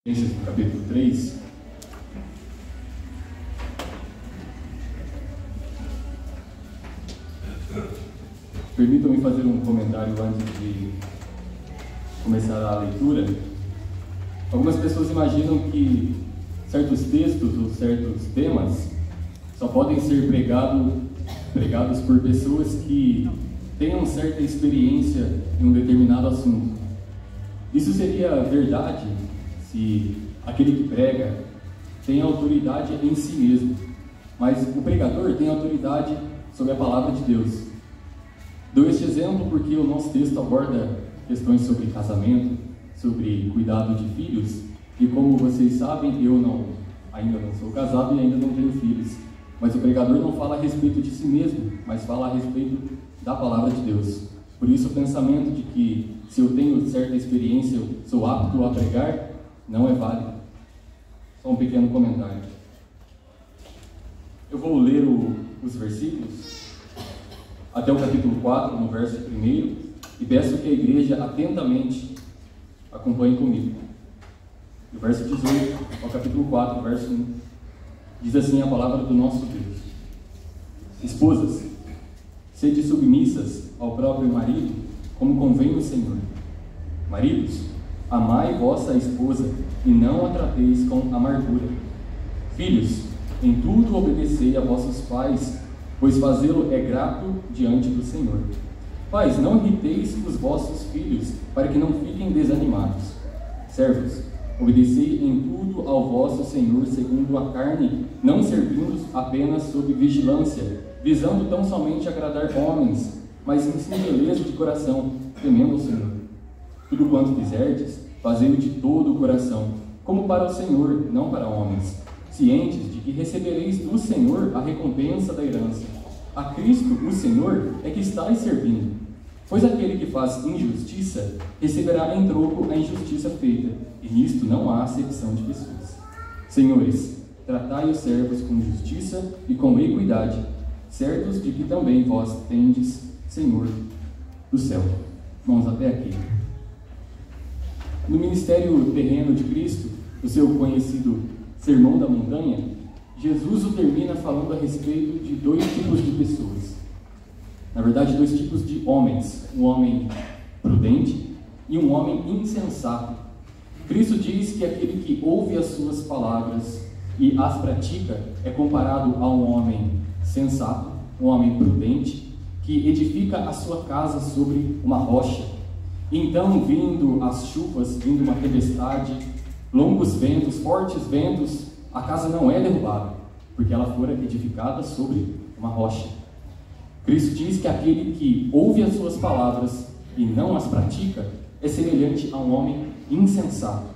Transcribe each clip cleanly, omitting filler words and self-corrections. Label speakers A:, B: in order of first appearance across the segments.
A: No capítulo 3, permitam-me fazer um comentário antes de começar a leitura. Algumas pessoas imaginam que certos textos ou certos temas só podem ser pregados por pessoas que tenham certa experiência em um determinado assunto. Isso seria verdade se aquele que prega tem autoridade em si mesmo, mas o pregador tem autoridade sobre a palavra de Deus. Dou este exemplo porque o nosso texto aborda questões sobre casamento, sobre cuidado de filhos, e como vocês sabem, ainda não sou casado e ainda não tenho filhos, mas o pregador não fala a respeito de si mesmo, mas fala a respeito da palavra de Deus. Por isso o pensamento de que se eu tenho certa experiência, eu sou apto a pregar, não é válido. Só um pequeno comentário. Eu vou ler os versículos até o capítulo 4, no verso 1, e peço que a igreja atentamente acompanhe comigo. Do verso 18 ao capítulo 4, verso 1, diz assim a palavra do nosso Deus: Esposas, sede submissas ao próprio marido, como convém no Senhor. Maridos, amai vossa esposa, e não a trateis com amargura. Filhos, em tudo obedecei a vossos pais, pois fazê-lo é grato diante do Senhor. Pais, não irriteis os vossos filhos, para que não fiquem desanimados. Servos, obedecei em tudo ao vosso Senhor segundo a carne, não servindo apenas sob vigilância, visando tão somente agradar homens, mas em singeleza de coração, temendo o Senhor. Tudo quanto fizerdes, fazei-o de todo o coração, como para o Senhor, não para homens, cientes de que recebereis do Senhor a recompensa da herança. A Cristo, o Senhor, é que estáis servindo. Pois aquele que faz injustiça, receberá em troco a injustiça feita, e nisto não há acepção de pessoas. Senhores, tratai os servos com justiça e com equidade, certos de que também vós tendes Senhor do céu. Vamos até aqui. No ministério terreno de Cristo, o seu conhecido Sermão da Montanha, Jesus o termina falando a respeito de dois tipos de pessoas. Na verdade, dois tipos de homens: um homem prudente e um homem insensato. Cristo diz que aquele que ouve as suas palavras e as pratica é comparado a um homem sensato, um homem prudente, que edifica a sua casa sobre uma rocha. Então, vindo as chuvas, vindo uma tempestade, longos ventos, fortes ventos, a casa não é derrubada, porque ela fora edificada sobre uma rocha. Cristo diz que aquele que ouve as suas palavras e não as pratica é semelhante a um homem insensato,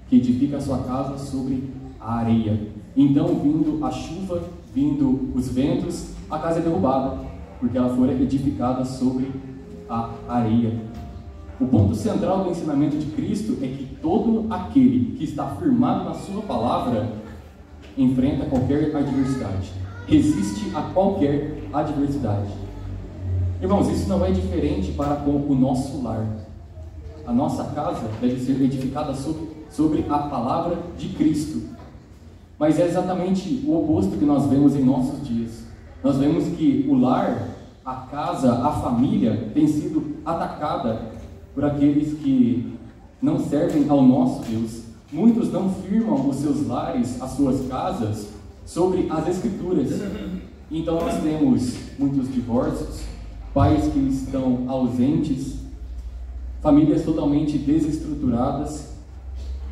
A: que edifica a sua casa sobre a areia. Então, vindo a chuva, vindo os ventos, a casa é derrubada, porque ela fora edificada sobre a areia. O ponto central do ensinamento de Cristo é que todo aquele que está firmado na sua palavra enfrenta qualquer adversidade, resiste a qualquer adversidade. Irmãos, isso não é diferente para com o nosso lar. A nossa casa deve ser edificada sobre a palavra de Cristo. Mas é exatamente o oposto que nós vemos em nossos dias. Nós vemos que o lar, a casa, a família tem sido atacada por aqueles que não servem ao nosso Deus. Muitos não firmam os seus lares, as suas casas, sobre as Escrituras. Então nós temos muitos divórcios, pais que estão ausentes, famílias totalmente desestruturadas,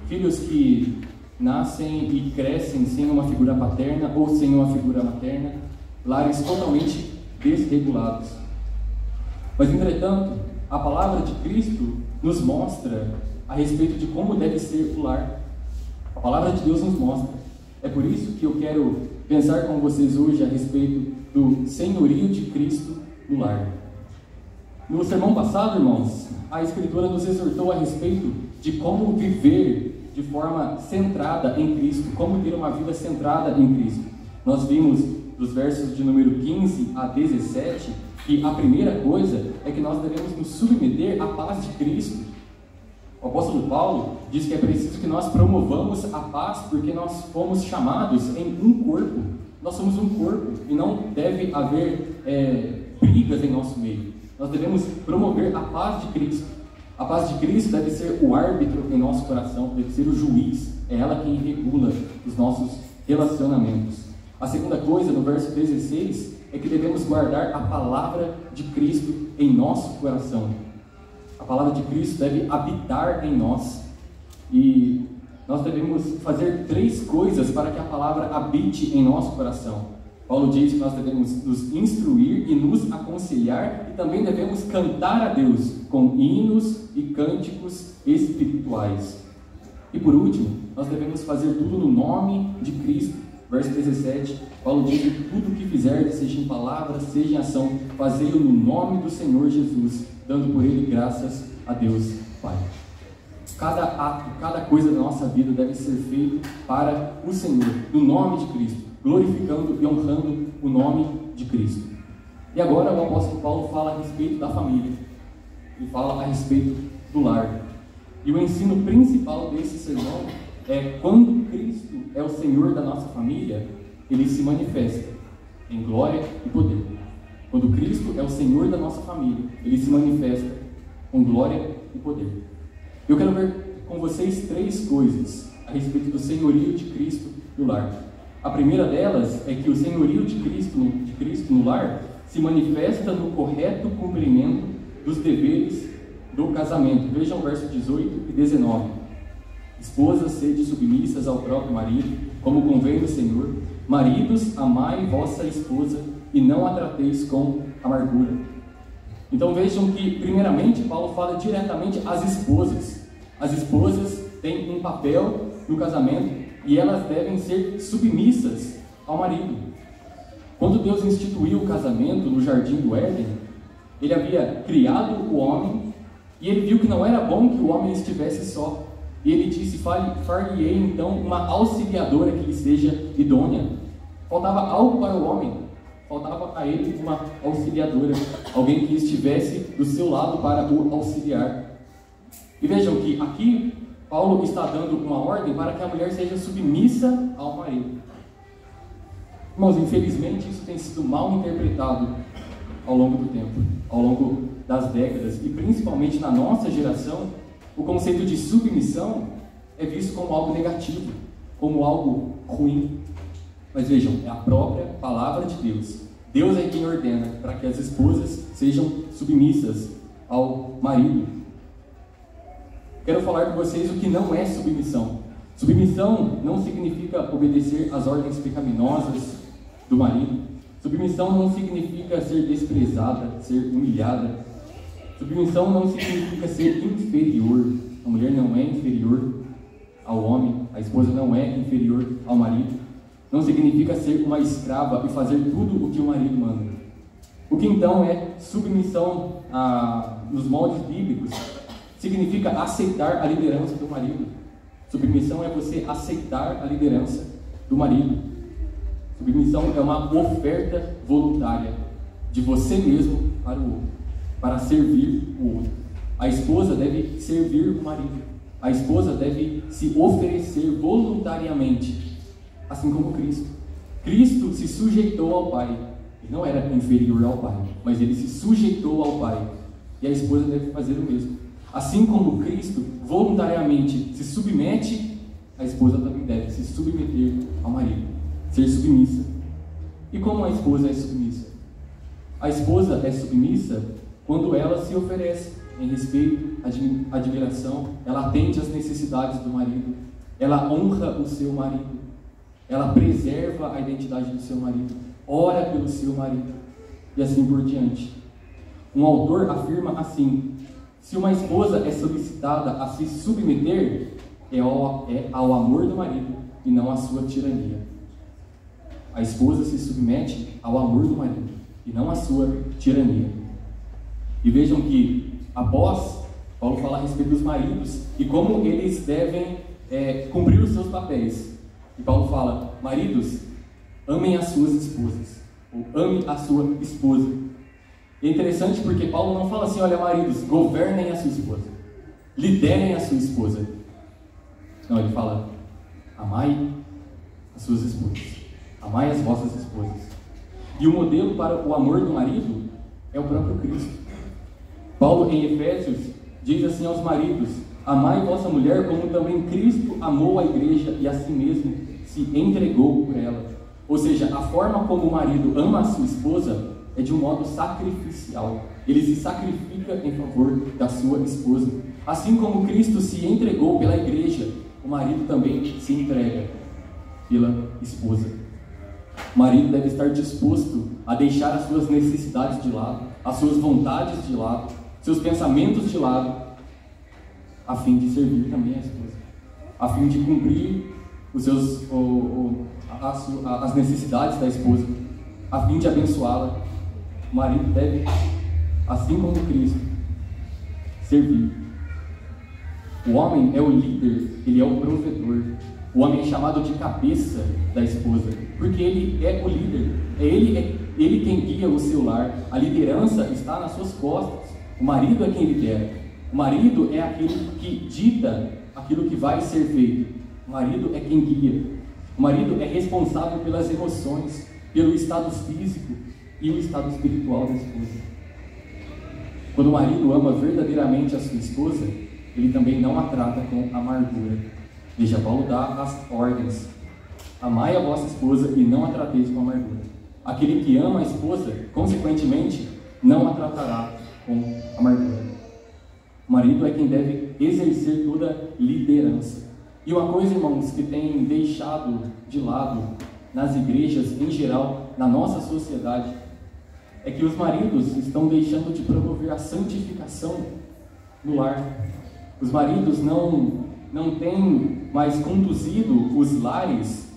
A: filhos que nascem e crescem sem uma figura paterna ou sem uma figura materna, lares totalmente desregulados. Mas, entretanto, a palavra de Cristo nos mostra a respeito de como deve ser o lar. A palavra de Deus nos mostra. É por isso que eu quero pensar com vocês hoje a respeito do senhorio de Cristo no lar. No sermão passado, irmãos, a Escritura nos exortou a respeito de como viver de forma centrada em Cristo, como ter uma vida centrada em Cristo. Nós vimos dos versos de número 15 a 17, que a primeira coisa é que nós devemos nos submeter à paz de Cristo. O apóstolo Paulo diz que é preciso que nós promovamos a paz, porque nós fomos chamados em um corpo. Nós somos um corpo e não deve haver brigas em nosso meio. Nós devemos promover a paz de Cristo. A paz de Cristo deve ser o árbitro em nosso coração, deve ser o juiz. É ela quem regula os nossos relacionamentos. A segunda coisa, no verso 16, é que devemos guardar a palavra de Cristo em nosso coração. A palavra de Cristo deve habitar em nós. E nós devemos fazer 3 coisas para que a palavra habite em nosso coração. Paulo diz que nós devemos nos instruir e nos aconselhar, e também devemos cantar a Deus com hinos e cânticos espirituais. E por último, nós devemos fazer tudo no nome de Cristo. Verso 17, Paulo diz que tudo o que fizerdes, seja em palavra, seja em ação, fazei-o no nome do Senhor Jesus, dando por ele graças a Deus Pai. Cada ato, cada coisa da nossa vida deve ser feito para o Senhor, no nome de Cristo, glorificando e honrando o nome de Cristo. E agora o apóstolo Paulo fala a respeito da família, ele fala a respeito do lar. E o ensino principal desse sermão é: quando Cristo é o Senhor da nossa família, ele se manifesta em glória e poder. Quando Cristo é o Senhor da nossa família, ele se manifesta com glória e poder. Eu quero ver com vocês 3 coisas a respeito do senhorio de Cristo no lar. A primeira delas é que o senhorio de Cristo no lar se manifesta no correto cumprimento dos deveres do casamento. Vejam o verso 18 e 19. Esposas, sede submissas ao próprio marido, como convém no Senhor. Maridos, amai vossa esposa e não a trateis com amargura. Então vejam que, primeiramente, Paulo fala diretamente às esposas. As esposas têm um papel no casamento e elas devem ser submissas ao marido. Quando Deus instituiu o casamento no jardim do Éden, ele havia criado o homem e ele viu que não era bom que o homem estivesse só. E ele disse: far-lhe-ei então uma auxiliadora que lhe seja idônea. Faltava algo para o homem, faltava a ele uma auxiliadora, alguém que estivesse do seu lado para o auxiliar. E vejam que aqui Paulo está dando uma ordem para que a mulher seja submissa ao marido. Irmãos, infelizmente isso tem sido mal interpretado ao longo do tempo, ao longo das décadas, e principalmente na nossa geração. O conceito de submissão é visto como algo negativo, como algo ruim. Mas vejam, é a própria palavra de Deus. Deus é quem ordena para que as esposas sejam submissas ao marido. Quero falar com vocês o que não é submissão. Submissão não significa obedecer às ordens pecaminosas do marido. Submissão não significa ser desprezada, ser humilhada. Submissão não significa ser inferior. A mulher não é inferior ao homem, a esposa não é inferior ao marido. Não significa ser uma escrava e fazer tudo o que o marido manda. O que então é submissão nos moldes bíblicos? Significa aceitar a liderança do marido. Submissão é você aceitar a liderança do marido. Submissão é uma oferta voluntária de você mesmo para o outro, para servir o outro. A esposa deve servir o marido. A esposa deve se oferecer voluntariamente, assim como Cristo. Cristo se sujeitou ao Pai. Ele não era inferior ao Pai, mas ele se sujeitou ao Pai. E a esposa deve fazer o mesmo. Assim como Cristo voluntariamente se submete, a esposa também deve se submeter ao marido, ser submissa. E como a esposa é submissa? A esposa é submissa quando ela se oferece em respeito, admiração, ela atende às necessidades do marido, ela honra o seu marido, ela preserva a identidade do seu marido, ora pelo seu marido, e assim por diante. Um autor afirma assim: se uma esposa é solicitada a se submeter, é ao amor do marido e não à sua tirania. A esposa se submete ao amor do marido e não à sua tirania. E vejam que, após Paulo falar a respeito dos maridos e como eles devem cumprir os seus papéis, e Paulo fala: maridos, amem as suas esposas, ou ame a sua esposa. E é interessante porque Paulo não fala assim: olha, maridos, governem a sua esposa. liderem a sua esposa. Não, ele fala: amai as suas esposas, amai as vossas esposas. E o modelo para o amor do marido é o próprio Cristo. Paulo, em Efésios, diz assim aos maridos: amai vossa mulher como também Cristo amou a igreja e a si mesmo se entregou por ela. Ou seja, a forma como o marido ama a sua esposa é de um modo sacrificial. Ele se sacrifica em favor da sua esposa. Assim como Cristo se entregou pela igreja, o marido também se entrega pela esposa. O marido deve estar disposto a deixar as suas necessidades de lado, as suas vontades de lado, seus pensamentos de lado, a fim de servir também a esposa, a fim de cumprir as necessidades da esposa, a fim de abençoá-la. O marido deve, assim como Cristo, servir. O homem é o líder, ele é o provedor. O homem é chamado de cabeça da esposa, porque ele é o líder. É ele quem guia o seu lar. A liderança está nas suas costas. O marido é quem lidera. O marido é aquele que dita aquilo que vai ser feito. O marido é quem guia. O marido é responsável pelas emoções, pelo estado físico e o estado espiritual da esposa. Quando o marido ama verdadeiramente a sua esposa, ele também não a trata com amargura. Veja, Paulo dá as ordens: amai a vossa esposa e não a trateis com amargura. Aquele que ama a esposa, consequentemente, não a tratará com amargura. O marido é quem deve exercer toda liderança. E uma coisa, irmãos, que tem deixado de lado nas igrejas em geral, na nossa sociedade, é que os maridos estão deixando de promover a santificação no lar. Os maridos não têm mais conduzido os lares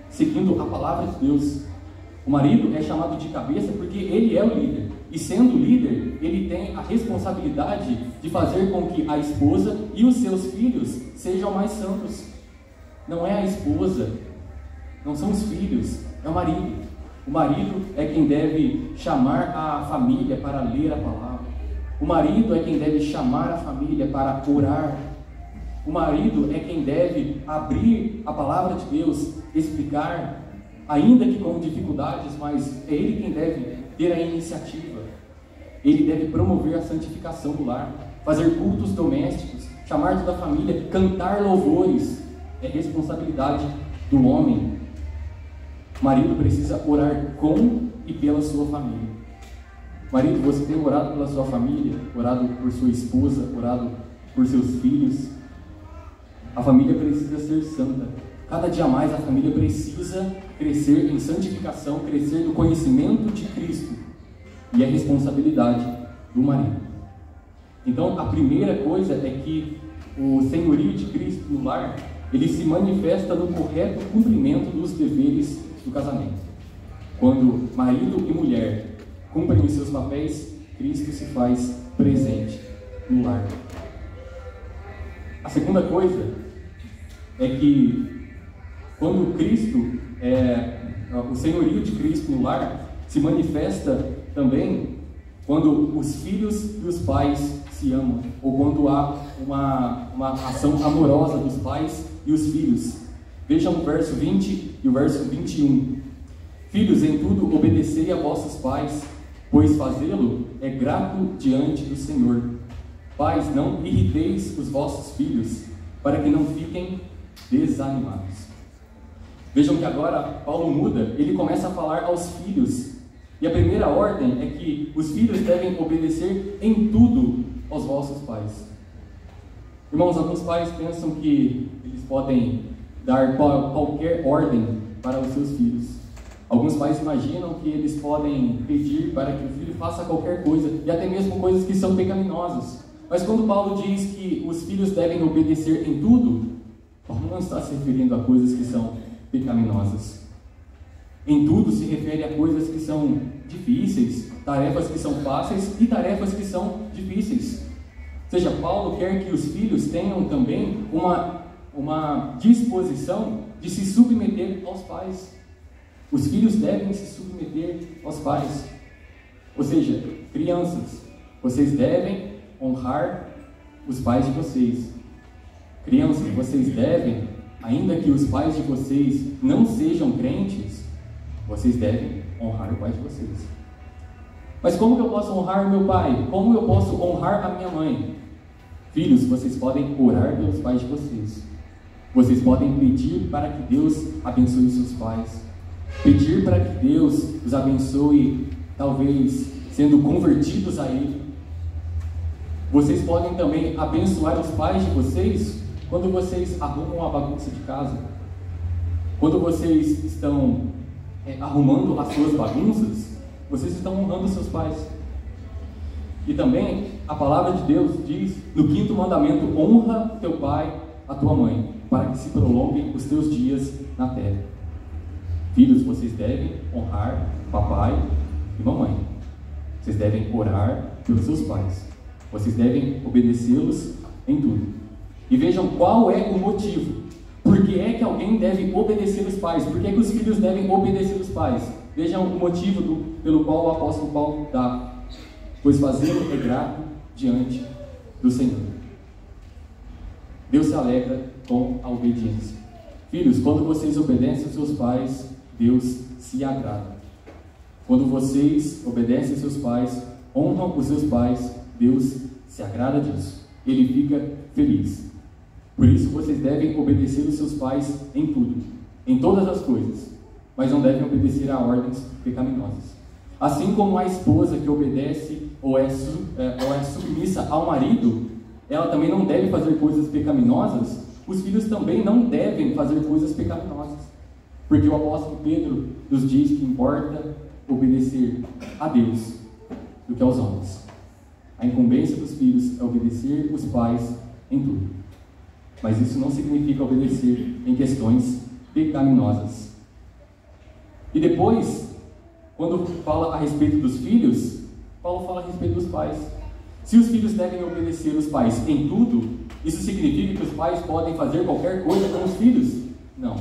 A: seguindo a palavra de Deus. O marido é chamado de cabeça porque ele é o líder. E sendo líder, ele tem a responsabilidade de fazer com que a esposa e os seus filhos sejam mais santos. Não é a esposa, não são os filhos, é o marido. O marido é quem deve chamar a família para ler a palavra. O marido é quem deve chamar a família para orar. O marido é quem deve abrir a palavra de Deus, explicar, ainda que com dificuldades, mas é ele quem deve ter a iniciativa. Ele deve promover a santificação do lar, fazer cultos domésticos, chamar toda a família, cantar louvores. É responsabilidade do homem. O marido precisa orar com e pela sua família. Marido, você tem orado pela sua família, orado por sua esposa, orado por seus filhos? A família precisa ser santa. Cada dia mais a família precisa crescer em santificação, crescer no conhecimento de Cristo. E é responsabilidade do marido. Então, a primeira coisa é que o senhorio de Cristo no lar, ele se manifesta no correto cumprimento dos deveres do casamento. Quando marido e mulher cumprem os seus papéis, Cristo se faz presente no lar. A segunda coisa é que quando o senhorio de Cristo no lar se manifesta também quando os filhos e os pais se amam, ou quando há uma ação amorosa dos pais e os filhos. Vejam o verso 20 e o verso 21. Filhos, em tudo obedecei a vossos pais, pois fazê-lo é grato diante do Senhor. Pais, não irriteis os vossos filhos, para que não fiquem desanimados. Vejam que agora Paulo muda, ele começa a falar aos filhos. E a primeira ordem é que os filhos devem obedecer em tudo aos vossos pais. Irmãos, alguns pais pensam que eles podem dar qualquer ordem para os seus filhos. Alguns pais imaginam que eles podem pedir para que o filho faça qualquer coisa, e até mesmo coisas que são pecaminosas. Mas quando Paulo diz que os filhos devem obedecer em tudo, Paulo não está se referindo a coisas que são pecaminosas. Em tudo se refere a coisas que são difíceis, tarefas que são fáceis e tarefas que são difíceis. Ou seja, Paulo quer que os filhos tenham também uma disposição de se submeter aos pais. Os filhos devem se submeter aos pais. Ou seja, crianças, vocês devem honrar os pais de vocês. Crianças, vocês devem, ainda que os pais de vocês não sejam crentes, vocês devem honrar o pai de vocês. Mas como que eu posso honrar meu pai? Como eu posso honrar a minha mãe? Filhos, vocês podem orar pelos pais de vocês. Vocês podem pedir para que Deus abençoe seus pais. Pedir para que Deus os abençoe, talvez sendo convertidos a Ele. Vocês podem também abençoar os pais de vocês quando vocês arrumam a bagunça de casa. Quando vocês estão arrumando as suas bagunças, vocês estão honrando seus pais. E também a palavra de Deus diz no 5º mandamento: honra teu pai, a tua mãe, para que se prolonguem os teus dias na terra. Filhos, vocês devem honrar papai e mamãe. Vocês devem orar pelos seus pais. Vocês devem obedecê-los em tudo. E vejam qual é o motivo. Por que é que alguém deve obedecer os pais? Por que é que os filhos devem obedecer os pais? Vejam o motivo pelo qual o apóstolo Paulo dá. Pois fazê-lo é grato diante do Senhor. Deus se alegra com a obediência. Filhos, quando vocês obedecem aos seus pais, Deus se agrada. Quando vocês obedecem aos seus pais, honram os seus pais, Deus se agrada disso. Ele fica feliz. Por isso vocês devem obedecer os seus pais em tudo, em todas as coisas, mas não devem obedecer a ordens pecaminosas. Assim como a esposa que obedece ou é submissa ao marido, ela também não deve fazer coisas pecaminosas, os filhos também não devem fazer coisas pecaminosas. Porque o apóstolo Pedro nos diz que importa obedecer a Deus do que aos homens. A incumbência dos filhos é obedecer os pais em tudo. Mas isso não significa obedecer em questões pecaminosas. E depois, quando fala a respeito dos filhos, Paulo fala a respeito dos pais. Se os filhos devem obedecer os pais em tudo, isso significa que os pais podem fazer qualquer coisa com os filhos? Não.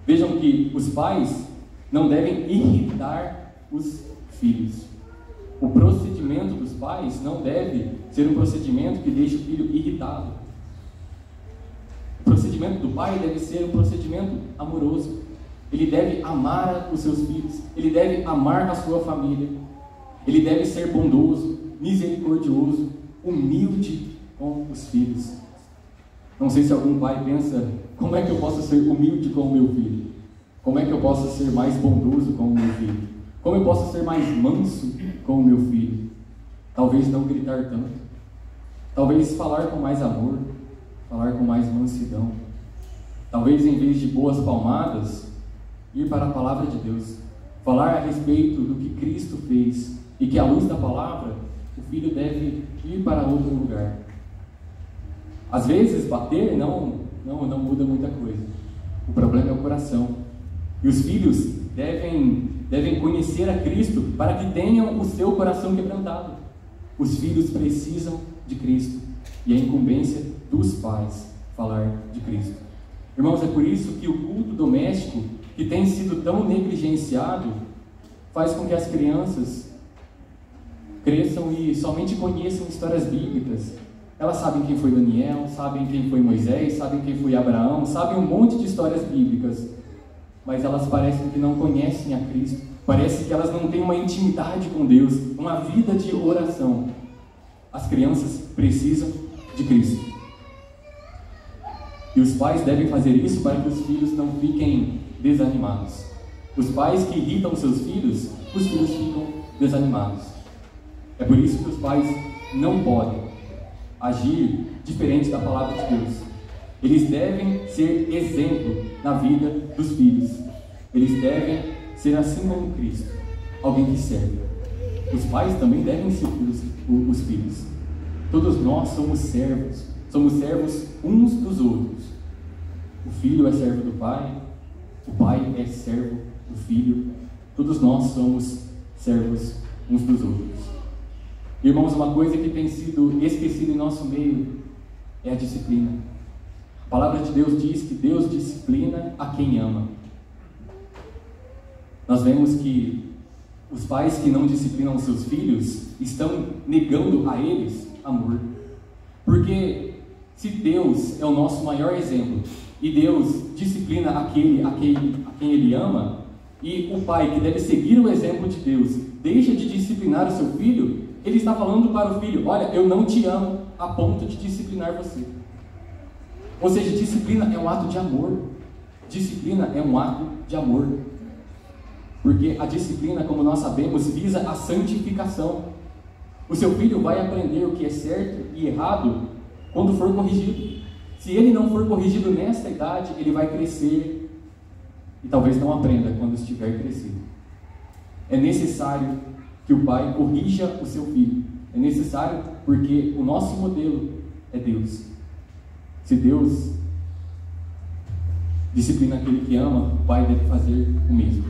A: Vejam que os pais não devem irritar os filhos. O procedimento dos pais não deve ser um procedimento que deixe o filho irritado. O procedimento do pai deve ser um procedimento amoroso. Ele deve amar os seus filhos, ele deve amar a sua família, ele deve ser bondoso, misericordioso, humilde com os filhos. Não sei se algum pai pensa: como é que eu posso ser humilde com o meu filho? Como é que eu posso ser mais bondoso com o meu filho? Como eu posso ser mais manso com o meu filho? Talvez não gritar tanto. Talvez falar com mais amor, falar com mais mansidão. Talvez, em vez de boas palmadas, ir para a palavra de Deus, falar a respeito do que Cristo fez, e que à luz da palavra o filho deve ir para outro lugar. Às vezes bater não muda muita coisa. O problema é o coração. E os filhos devem conhecer a Cristo para que tenham o seu coração quebrantado. Os filhos precisam de Cristo, e é incumbência dos pais falar de Cristo. Irmãos, é por isso que o culto doméstico, que tem sido tão negligenciado, faz com que as crianças cresçam e somente conheçam histórias bíblicas. Elas sabem quem foi Daniel, sabem quem foi Moisés, sabem quem foi Abraão, sabem um monte de histórias bíblicas, mas elas parecem que não conhecem a Cristo. Parece que elas não têm uma intimidade com Deus, uma vida de oração. As crianças precisam de Cristo. E os pais devem fazer isso para que os filhos não fiquem desanimados. Os pais que irritam seus filhos, os filhos ficam desanimados. É por isso que os pais não podem agir diferente da palavra de Deus. Eles devem ser exemplo na vida dos filhos. Eles devem ser assim como Cristo, alguém que serve. Os pais também devem servir os filhos. Todos nós somos servos uns dos outros. O filho é servo do pai, o pai é servo do filho. Todos nós somos servos uns dos outros. Irmãos, uma coisa que tem sido esquecida em nosso meio é a disciplina. A palavra de Deus diz que Deus disciplina a quem ama. Nós vemos que os pais que não disciplinam seus filhos estão negando a eles amor. Porque se Deus é o nosso maior exemplo, e Deus disciplina aquele a quem Ele ama, e o pai que deve seguir o exemplo de Deus deixa de disciplinar o seu filho, Ele está falando para o filho: olha, eu não te amo a ponto de disciplinar você. Ou seja, disciplina é um ato de amor. Disciplina é um ato de amor. Porque a disciplina, como nós sabemos, visa a santificação. O seu filho vai aprender o que é certo e errado quando for corrigido. Se ele não for corrigido nesta idade, ele vai crescer e talvez não aprenda quando estiver crescido. É necessário que o pai corrija o seu filho. É necessário porque o nosso modelo é Deus. Se Deus disciplina aquele que ama, o pai deve fazer o mesmo.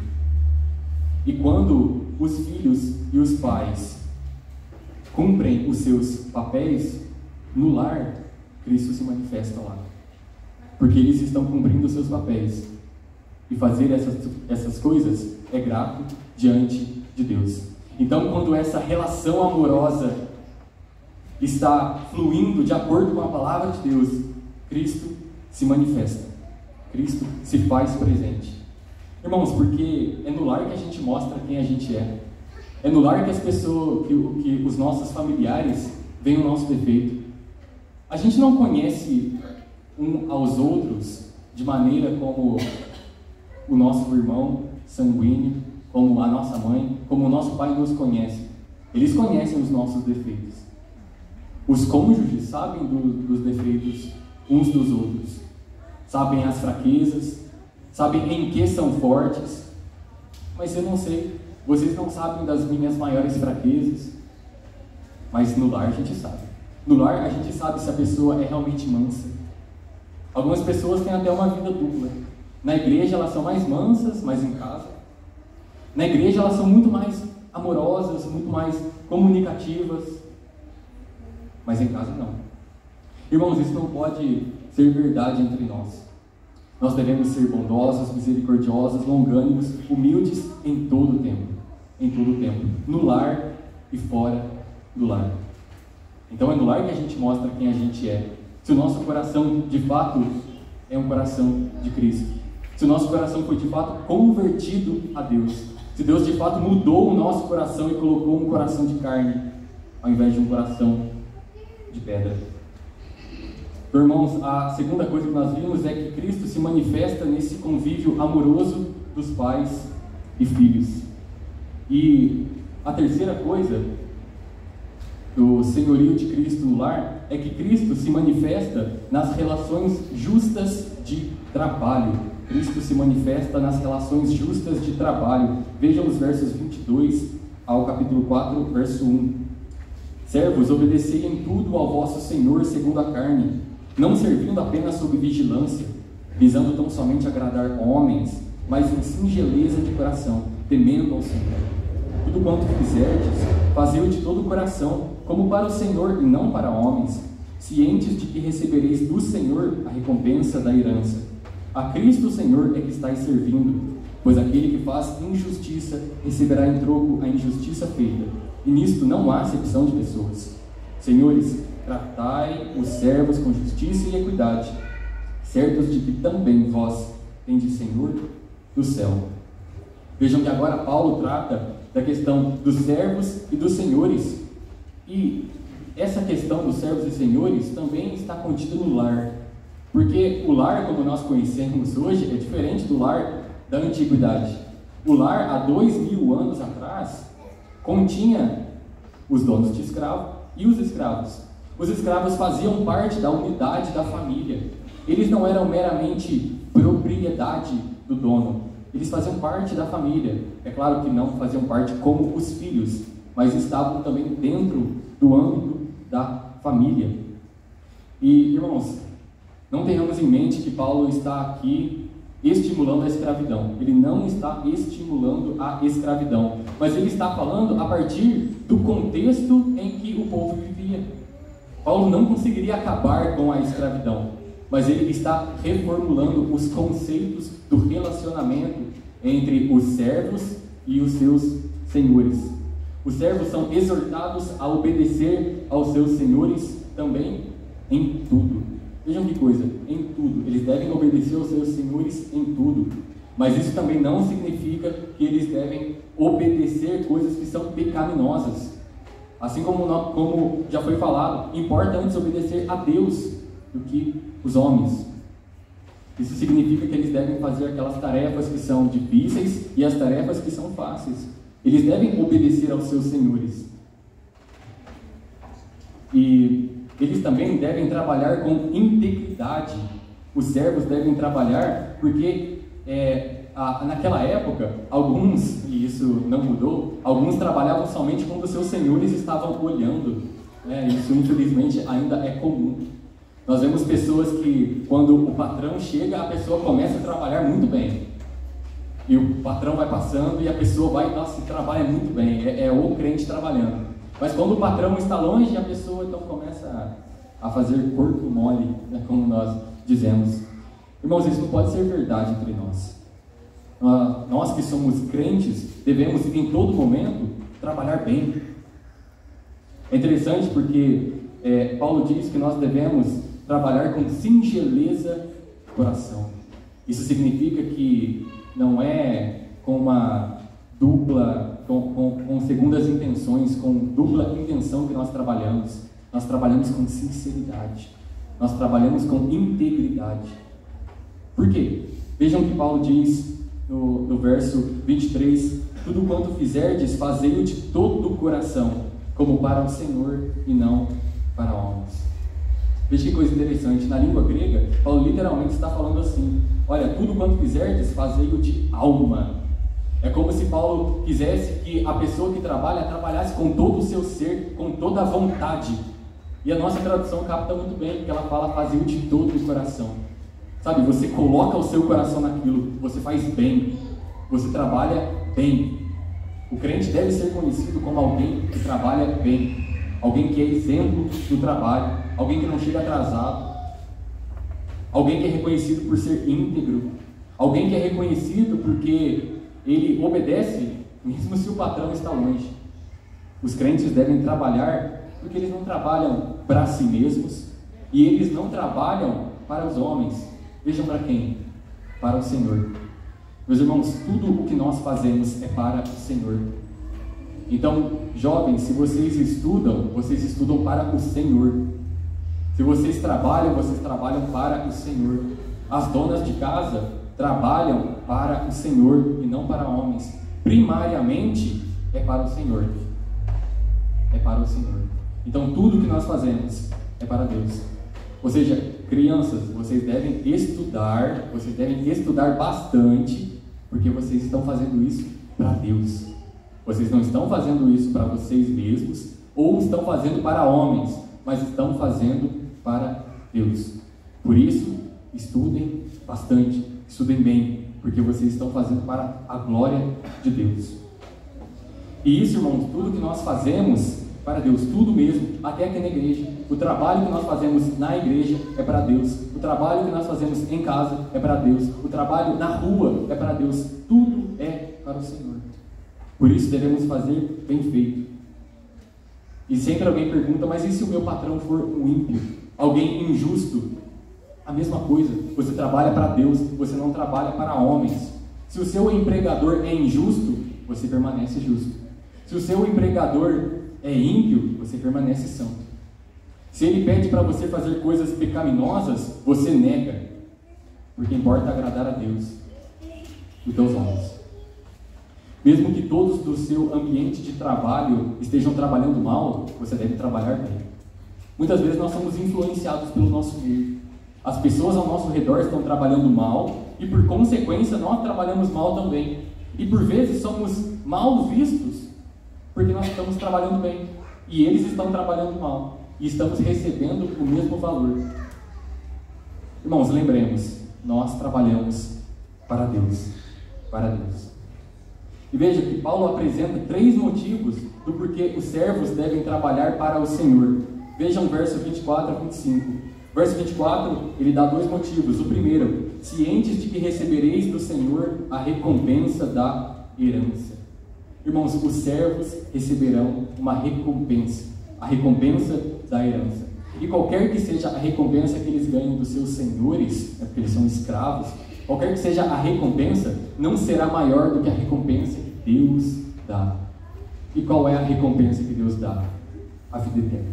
A: E quando os filhos e os pais cumprem os seus papéis no lar, Cristo se manifesta lá. Porque eles estão cumprindo os seus papéis. E fazer essas coisas é grato diante de Deus. Então, quando essa relação amorosa está fluindo de acordo com a palavra de Deus, Cristo se manifesta. Cristo se faz presente. Irmãos, porque é no lar que a gente mostra quem a gente é. É no lar que as pessoas, que os nossos familiares veem o nosso defeito. A gente não conhece um aos outros de maneira como o nosso irmão sanguíneo, como a nossa mãe, como o nosso pai nos conhece. Eles conhecem os nossos defeitos. Os cônjuges sabem dos defeitos uns dos outros. Sabem as fraquezas, sabem em que são fortes. Mas eu não sei, vocês não sabem das minhas maiores fraquezas. Mas no lar a gente sabe. No lar a gente sabe se a pessoa é realmente mansa. Algumas pessoas têm até uma vida dupla. Na igreja elas são mais mansas, mas em casa. Na igreja elas são muito mais amorosas, muito mais comunicativas. Mas em casa não. Irmãos, isso não pode ser verdade entre nós. Nós devemos ser bondosos, misericordiosos, longânimos, humildes em todo o tempo. Em todo o tempo. No lar e fora do lar. Então é no lar que a gente mostra quem a gente é. Se o nosso coração de fato é um coração de Cristo. Se o nosso coração foi de fato convertido a Deus. Se Deus de fato mudou o nosso coração e colocou um coração de carne ao invés de um coração de pedra. Então, irmãos, a segunda coisa que nós vimos é que Cristo se manifesta nesse convívio amoroso dos pais e filhos. E a terceira coisa do senhorio de Cristo no lar é que Cristo se manifesta nas relações justas de trabalho. Cristo se manifesta nas relações justas de trabalho. Vejam os versos 22 ao capítulo 4, verso 1. Servos, obedecei em tudo ao vosso Senhor segundo a carne, não servindo apenas sob vigilância, visando tão somente agradar homens, mas em singeleza de coração, temendo ao Senhor. Tudo quanto fizerdes, fazei-o de todo o coração, como para o Senhor e não para homens, cientes de que recebereis do Senhor a recompensa da herança. A Cristo o Senhor é que estáis servindo, pois aquele que faz injustiça receberá em troco a injustiça feita, e nisto não há acepção de pessoas. Senhores, tratai os servos com justiça e equidade, certos de que também vós tendes Senhor do céu. Vejam que agora Paulo trata da questão dos servos e dos senhores, e essa questão dos servos e senhores também está contida no lar, porque o lar, como nós conhecemos hoje, é diferente do lar da antiguidade. O lar, há 2000 anos atrás, continha os donos de escravo e os escravos. Os escravos faziam parte da unidade da família. Eles não eram meramente propriedade do dono. Eles faziam parte da família. É claro que não faziam parte como os filhos, mas estavam também dentro do âmbito da família. E, irmãos, não tenhamos em mente que Paulo está aqui estimulando a escravidão. Ele não está estimulando a escravidão, mas ele está falando a partir do contexto em que o povo vivia. Paulo não conseguiria acabar com a escravidão, mas ele está reformulando os conceitos do relacionamento entre os servos e os seus senhores. Os servos são exortados a obedecer aos seus senhores também em tudo. Vejam que coisa, em tudo. Eles devem obedecer aos seus senhores em tudo. Mas isso também não significa que eles devem obedecer coisas que são pecaminosas. Assim como já foi falado, importa antes obedecer a Deus do que os homens. Isso significa que eles devem fazer aquelas tarefas que são difíceis e as tarefas que são fáceis. Eles devem obedecer aos seus senhores. E eles também devem trabalhar com integridade. Os servos devem trabalhar porque naquela época, alguns, e isso não mudou, alguns trabalhavam somente quando os seus senhores estavam olhando. Isso infelizmente ainda é comum. Nós vemos pessoas que, quando o patrão chega, a pessoa começa a trabalhar muito bem. E o patrão vai passando e a pessoa vai, nossa, trabalha muito bem, é o crente trabalhando. Mas quando o patrão está longe, a pessoa então começa a fazer corpo mole, como nós dizemos. Irmãos, isso não pode ser verdade entre nós. Nós que somos crentes, devemos em todo momento trabalhar bem. É interessante porque Paulo diz que nós devemos trabalhar com singeleza de coração. Isso significa que não é com uma dupla, com segundas intenções, com dupla intenção que nós trabalhamos. Nós trabalhamos com sinceridade. Nós trabalhamos com integridade. Por quê? Vejam que Paulo diz no verso 23: tudo quanto fizerdes, fazei-o de todo o coração, como para o Senhor e não para homens. Veja que coisa interessante, na língua grega, Paulo literalmente está falando assim: olha, tudo quanto fizerdes, fazei-o de alma. É como se Paulo quisesse que a pessoa que trabalhasse com todo o seu ser, com toda a vontade. E a nossa tradução capta muito bem, porque ela fala fazei-o de todo o coração. Sabe, você coloca o seu coração naquilo, você faz bem, você trabalha bem. O crente deve ser conhecido como alguém que trabalha bem, alguém que é exemplo do trabalho, alguém que não chega atrasado, alguém que é reconhecido por ser íntegro, alguém que é reconhecido porque ele obedece, mesmo se o patrão está longe. Os crentes devem trabalhar porque eles não trabalham para si mesmos e eles não trabalham para os homens. Vejam para quem? Para o Senhor. Meus irmãos, tudo o que nós fazemos é para o Senhor. Então, jovens, se vocês estudam para o Senhor. Se vocês trabalham para o Senhor. As donas de casa trabalham para o Senhor e não para homens. Primariamente é para o Senhor. É para o Senhor. Então, tudo que nós fazemos é para Deus. Ou seja, crianças, vocês devem estudar bastante, porque vocês estão fazendo isso para Deus. Vocês não estão fazendo isso para vocês mesmos, ou estão fazendo para homens, mas estão fazendo para Deus. Por isso, estudem bastante, estudem bem, porque vocês estão fazendo para a glória de Deus. E isso, irmãos, tudo que nós fazemos para Deus, tudo mesmo, até aqui na igreja. O trabalho que nós fazemos na igreja é para Deus. O trabalho que nós fazemos em casa é para Deus. O trabalho na rua é para Deus. Tudo é para o Senhor. Por isso devemos fazer bem feito. E sempre alguém pergunta, mas e se o meu patrão for um ímpio? Alguém injusto? A mesma coisa. Você trabalha para Deus, você não trabalha para homens. Se o seu empregador é injusto, você permanece justo. Se o seu empregador é ímpio, você permanece santo. Se ele pede para você fazer coisas pecaminosas, você nega, porque importa agradar a Deus e teus homens. Mesmo que todos do seu ambiente de trabalho estejam trabalhando mal, você deve trabalhar bem. Muitas vezes nós somos influenciados pelo nosso meio. As pessoas ao nosso redor estão trabalhando mal e, por consequência, nós trabalhamos mal também. E por vezes somos mal vistos porque nós estamos trabalhando bem e eles estão trabalhando mal e estamos recebendo o mesmo valor. Irmãos, lembremos, nós trabalhamos para Deus, para Deus. E veja que Paulo apresenta 3 motivos do porquê os servos devem trabalhar para o Senhor. Vejam o verso 24 a 25. Verso 24, ele dá 2 motivos. O primeiro, cientes de que recebereis do Senhor a recompensa da herança. Irmãos, os servos receberão uma recompensa, a recompensa da herança. E qualquer que seja a recompensa que eles ganhem dos seus senhores, porque eles são escravos, qualquer que seja a recompensa, não será maior do que a recompensa que Deus dá. E qual é a recompensa que Deus dá? A vida eterna.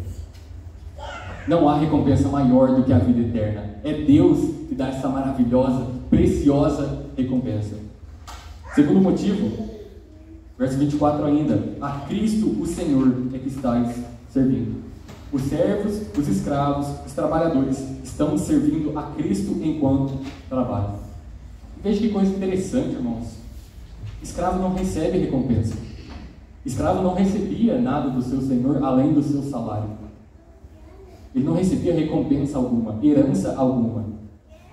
A: Não há recompensa maior do que a vida eterna. É Deus que dá essa maravilhosa, preciosa recompensa. Segundo motivo, verso 24 ainda: a Cristo o Senhor é que estáis servindo. Os servos, os escravos, os trabalhadores estão servindo a Cristo enquanto trabalham. Veja que coisa interessante, irmãos. Escravo não recebe recompensa. Escravo não recebia nada do seu senhor além do seu salário. Ele não recebia recompensa alguma, herança alguma.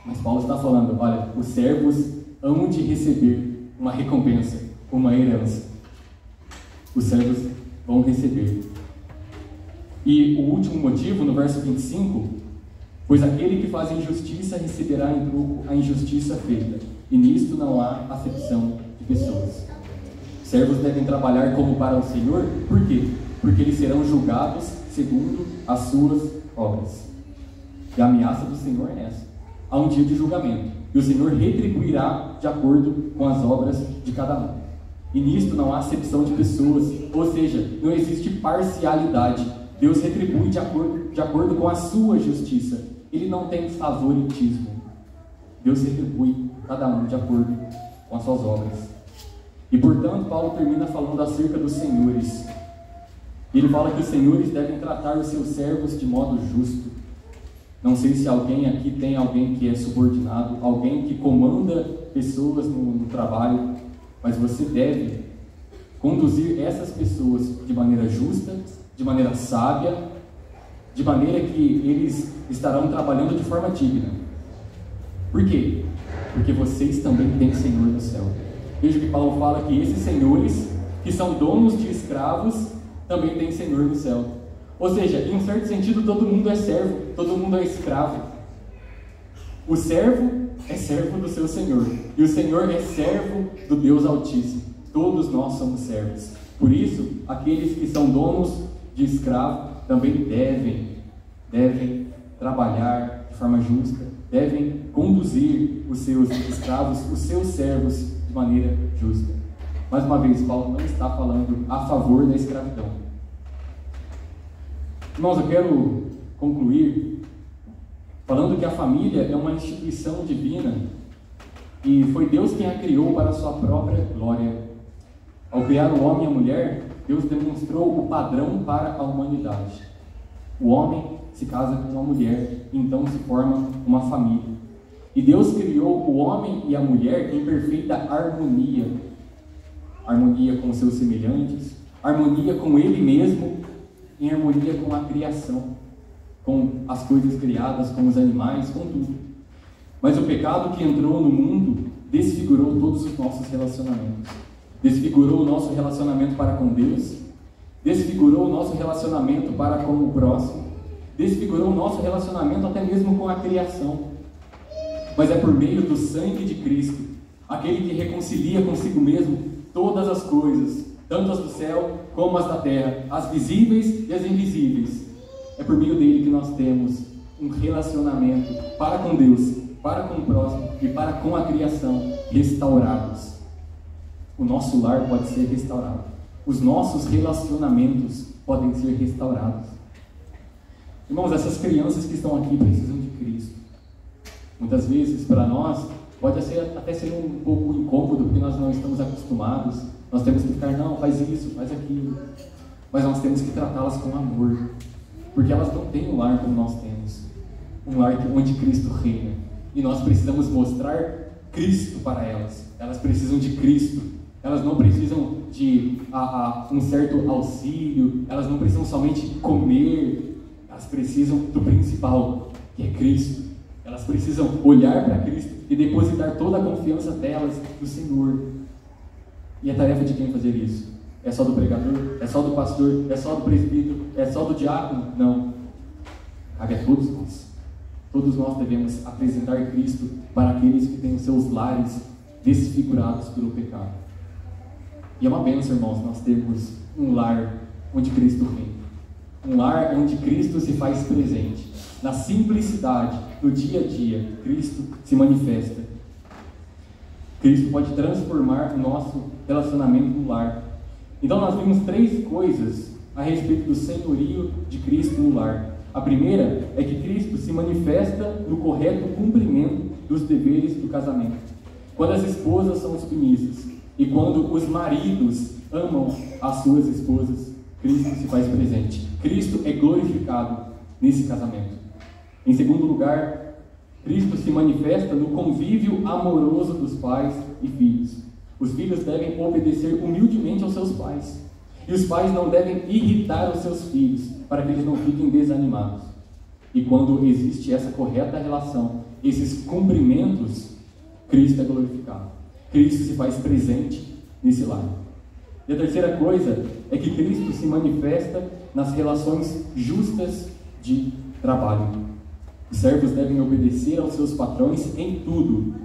A: Mas Paulo está falando: olha, os servos hão de receber uma recompensa, uma herança. Os servos vão receber. E o último motivo, no verso 25: pois aquele que faz injustiça receberá em troco a injustiça feita, e nisto não há acepção de pessoas. Servos devem trabalhar como para o Senhor. Por quê? Porque eles serão julgados segundo as suas obras. E a ameaça do Senhor é essa: há um dia de julgamento, e o Senhor retribuirá de acordo com as obras de cada um. E nisto não há acepção de pessoas, ou seja, não existe parcialidade. Deus retribui de acordo com a sua justiça. Ele não tem favoritismo. Deus retribui cada um de acordo com as suas obras. E portanto, Paulo termina falando acerca dos senhores. Ele fala que os senhores devem tratar os seus servos de modo justo. Não sei se alguém aqui tem alguém que é subordinado, alguém que comanda pessoas no trabalho, mas você deve conduzir essas pessoas de maneira justa, de maneira sábia, de maneira que eles estarão trabalhando de forma digna. Por quê? Porque vocês também têm Senhor no céu. Veja que Paulo fala que esses senhores, que são donos de escravos, também têm Senhor no céu. Ou seja, em um certo sentido, todo mundo é servo, todo mundo é escravo. O servo é servo do seu Senhor, e o Senhor é servo do Deus Altíssimo. Todos nós somos servos. Por isso, aqueles que são donos de escravo também devem trabalhar de forma justa, devem conduzir os seus escravos, os seus servos, de maneira justa. Mais uma vez, Paulo não está falando a favor da escravidão. Irmãos, eu quero concluir falando que a família é uma instituição divina e foi Deus quem a criou para a sua própria glória. Ao criar o homem e a mulher, Deus demonstrou o padrão para a humanidade. O homem se casa com uma mulher, então se forma uma família. E Deus criou o homem e a mulher em perfeita harmonia. Harmonia com seus semelhantes, harmonia com Ele mesmo, em harmonia com a criação, com as coisas criadas, com os animais, com tudo. Mas o pecado que entrou no mundo desfigurou todos os nossos relacionamentos. Desfigurou o nosso relacionamento para com Deus, desfigurou o nosso relacionamento para com o próximo, desfigurou o nosso relacionamento até mesmo com a criação. Mas é por meio do sangue de Cristo, aquele que reconcilia consigo mesmo todas as coisas, tanto as do céu como as da terra, as visíveis e as invisíveis. É por meio dele que nós temos um relacionamento para com Deus, para com o próximo e para com a criação restaurados. O nosso lar pode ser restaurado. Os nossos relacionamentos podem ser restaurados. Irmãos, essas crianças que estão aqui precisam de Cristo. Muitas vezes, para nós, pode até ser um pouco incômodo, porque nós não estamos acostumados. Nós temos que ficar, não, faz isso, faz aquilo. Mas nós temos que tratá-las com amor. Porque elas não têm um lar como nós temos. Um lar onde Cristo reina. E nós precisamos mostrar Cristo para elas. Elas precisam de Cristo. Elas não precisam de um certo auxílio, elas não precisam somente comer, elas precisam do principal, que é Cristo. Elas precisam olhar para Cristo e depositar toda a confiança delas no Senhor. E a tarefa de quem fazer isso? É só do pregador? É só do pastor? É só do presbítero? É só do diácono? Não. Cabe a todos nós. Todos nós devemos apresentar Cristo para aqueles que têm os seus lares desfigurados pelo pecado. E é uma bênção, irmãos, nós termos um lar onde Cristo reina. Um lar onde Cristo se faz presente. Na simplicidade, no dia a dia, Cristo se manifesta. Cristo pode transformar o nosso relacionamento no lar. Então nós vimos 3 coisas a respeito do senhorio de Cristo no lar. A primeira é que Cristo se manifesta no correto cumprimento dos deveres do casamento. Quando as esposas são submissas e quando os maridos amam as suas esposas, Cristo se faz presente. Cristo é glorificado nesse casamento. Em segundo lugar, Cristo se manifesta no convívio amoroso dos pais e filhos. Os filhos devem obedecer humildemente aos seus pais. E os pais não devem irritar os seus filhos, para que eles não fiquem desanimados. E quando existe essa correta relação, esses cumprimentos, Cristo é glorificado. Cristo se faz presente nesse lar. E a terceira coisa é que Cristo se manifesta nas relações justas de trabalho. Os servos devem obedecer aos seus patrões em tudo,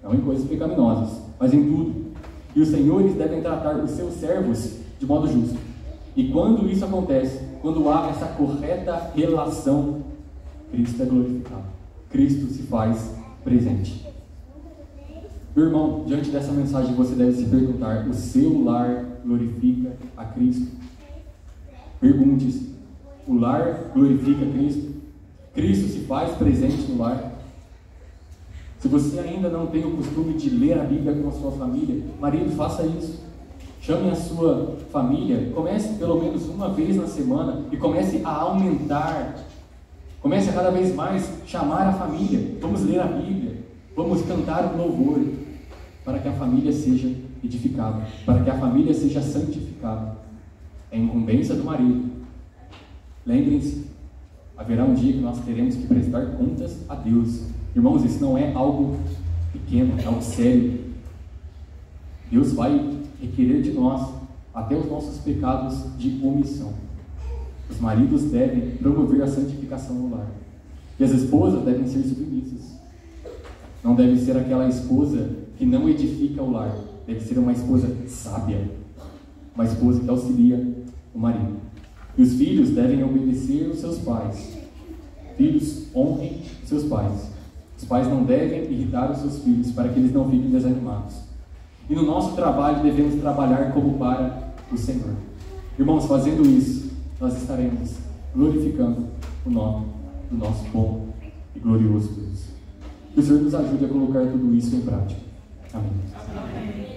A: não em coisas pecaminosas, mas em tudo. E os senhores devem tratar os seus servos de modo justo. E quando isso acontece, quando há essa correta relação, Cristo é glorificado. Cristo se faz presente. Meu irmão, diante dessa mensagem você deve se perguntar: o seu lar glorifica a Cristo? Pergunte-se: o lar glorifica a Cristo? Cristo se faz presente no lar? Se você ainda não tem o costume de ler a Bíblia com a sua família, marido, faça isso. Chame a sua família, comece pelo menos uma vez na semana e comece a aumentar. Comece a cada vez mais chamar a família. Vamos ler a Bíblia, vamos cantar um louvor, para que a família seja edificada, para que a família seja santificada. É incumbência do marido. Lembrem-se, haverá um dia que nós teremos que prestar contas a Deus. Irmãos, isso não é algo pequeno, é algo sério. Deus vai requerer de nós até os nossos pecados de omissão. Os maridos devem promover a santificação no lar. E as esposas devem ser submissas. Não deve ser aquela esposa que não edifica o lar. Deve ser uma esposa sábia, uma esposa que auxilia o marido. E os filhos devem obedecer os seus pais. Filhos, honrem seus pais. Os pais não devem irritar os seus filhos para que eles não fiquem desanimados. E no nosso trabalho devemos trabalhar como para o Senhor. Irmãos, fazendo isso, nós estaremos glorificando o nome do nosso bom e glorioso Deus. Que o Senhor nos ajude a colocar tudo isso em prática. Amém.